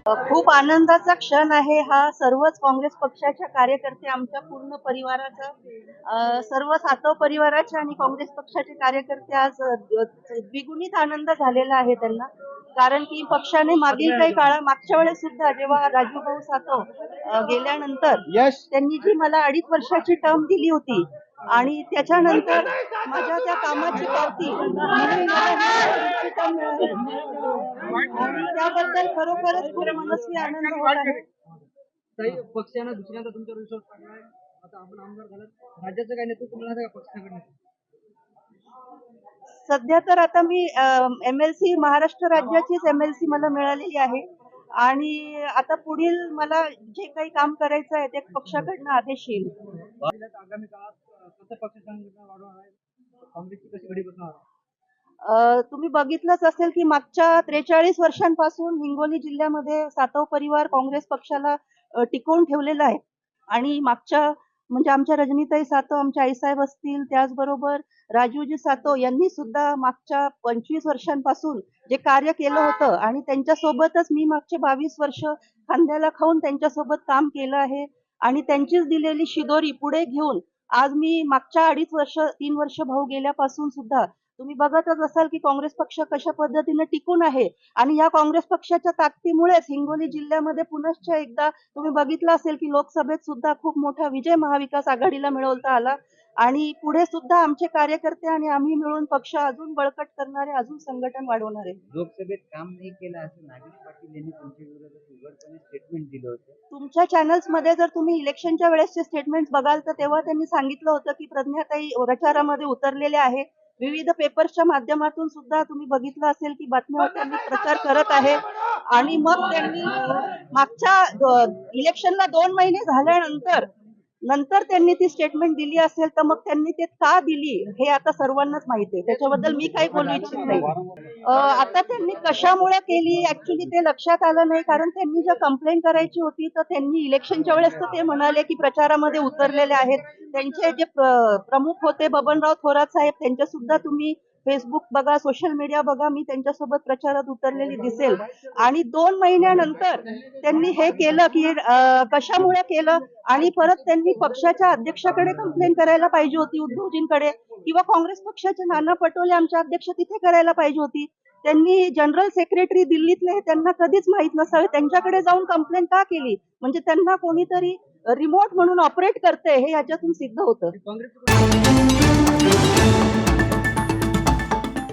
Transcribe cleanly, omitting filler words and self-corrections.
खूप आनंदाचा क्षण आहे हा. सर्वच काँग्रेस पक्षाच्या कार्यकर्ते, आमच्या पूर्ण परिवाराचा, सर्व सातव परिवाराचे आणि काँग्रेस पक्षाचे कार्यकर्ते आज द्विगुणित आनंद झालेला आहे त्यांना. कारण की पक्षाने मागील काही मागच्या वेळेस सुद्धा जेव्हा राजूभाऊ सातव गेल्यानंतर त्यांनी जी मला 2.5 वर्षाची टर्म दिली होती आणि त्याच्यानंतर माझ्या त्या कामाची पावती म्हणून मला ही term मिळाली. आणि त्याबद्दल खरोखरच खूप मनस्वी आनंद होत आहे. पक्षानं दुसऱ्यांदा तुमच्यावर विश्वास टाकलाय, आता आपण आमदार झालात, राज्याचं काय नेतृत्व मिळालं का पक्षाकडनं? सध्या तर आता मी MLC महाराष्ट्र राज्याचीच MLC मला मिळालेली आहे आणि आता पुढील मला जे काही काम करायचं आहे ते पक्षाकडनं आदेश येईल. आगामी काळात कसं पक्ष संघटना वाढवणार आहे, काँग्रेसची कशी घडी बसणार? तुम्ही बघितलंच असेल की मागच्या 43 वर्षांपासून हिंगोली जिल्ह्यामध्ये सातव परिवार काँग्रेस पक्षाला टिकवून ठेवलेला आहे. आणि मागच्या म्हणजे आमच्या रजनीताई सातव, आमच्या आईसाहेब असतील, त्याचबरोबर राजूजी सातव यांनी सुद्धा मागच्या 25 वर्षांपासून जे कार्य केलं होतं आणि त्यांच्यासोबतच मी मागचे 22 वर्ष खांद्याला खाऊन त्यांच्यासोबत काम केलं आहे. आणि त्यांचीच दिलेली शिदोरी पुढे घेऊन आज मी मागच्या 2.5 वर्ष 3 वर्ष भाऊ गेल्यापासून सुद्धा तुम्ही बघतच असाल की काँग्रेस पक्ष कशा पद्धतीने टिकून आहे. आणि या काँग्रेस पक्षाच्या ताकदीमुळेच हिंगोली जिल्ह्यामध्ये पुनश्च एकदा तुम्ही बघितलं असेल की लोकसभेत सुद्धा खूप मोठा विजय महाविकास आघाडीला मिळवता आला. आणि पुढे सुद्धा आमचे कार्यकर्ते आणि आम्ही मिळून पक्ष अजून बळकट करणारे, अजून संघटन वाढवणार आहे. लोकसभेत काम नाही केलं असं नागेश पाटील यांनी तुमच्या विरोधात उघडपणे स्टेटमेंट दिलं होतं. तुमच्या चॅनल्स मध्ये जर तुम्ही इलेक्शनच्या वेळेसचे स्टेटमेंट बघाल तर तेव्हा त्यांनी सांगितलं होतं की प्रज्ञाताई प्रचारामध्ये उतरलेले आहे. विविध पेपर्सच्या माध्यमातून सुद्धा तुम्ही बघितलं असेल की बातम्यावर त्यांनी प्रचार करत आहे. आणि मग त्यांनी मागच्या इलेक्शनला 2 महिने झाल्यानंतर त्यांनी ती स्टेटमेंट दिली असेल तर मग त्यांनी ते का दिली हे आता सर्वांनाच माहिती आहे. त्याच्याबद्दल मी काही बोलू इच्छित नाही. आता त्यांनी कशामुळे केली ऍक्च्युली ते लक्षात आलं नाही. कारण त्यांनी जर कंप्लेंट करायची होती तर त्यांनी इलेक्शनच्या वेळेस तर ते म्हणाले की प्रचारामध्ये उतरलेले आहेत. त्यांचे जे प्रमुख होते बबनराव थोरात साहेब, त्यांच्या सुद्धा तुम्ही फेसबुक बघा, सोशल मीडिया बघा, मी त्यांच्यासोबत प्रचारात उतरलेली दिसेल. आणि 2 महिन्यानंतर त्यांनी हे केलं की कशामुळे केलं. आणि परत त्यांनी पक्षाच्या अध्यक्षाकडे कंप्लेंट करायला पाहिजे होती, उद्धवजींकडे, किंवा काँग्रेस पक्षाचे नाना पटोले आमचे अध्यक्ष तिथे करायला पाहिजे होती. त्यांनी जनरल सेक्रेटरी दिल्लीतले त्यांना कधीच माहित नसावे, त्यांच्याकडे जाऊन कंप्लेंट का केली. म्हणजे त्यांना कोणीतरी रिमोट म्हणून ऑपरेट करते हे याच्यातून सिद्ध होतं. काँग्रेस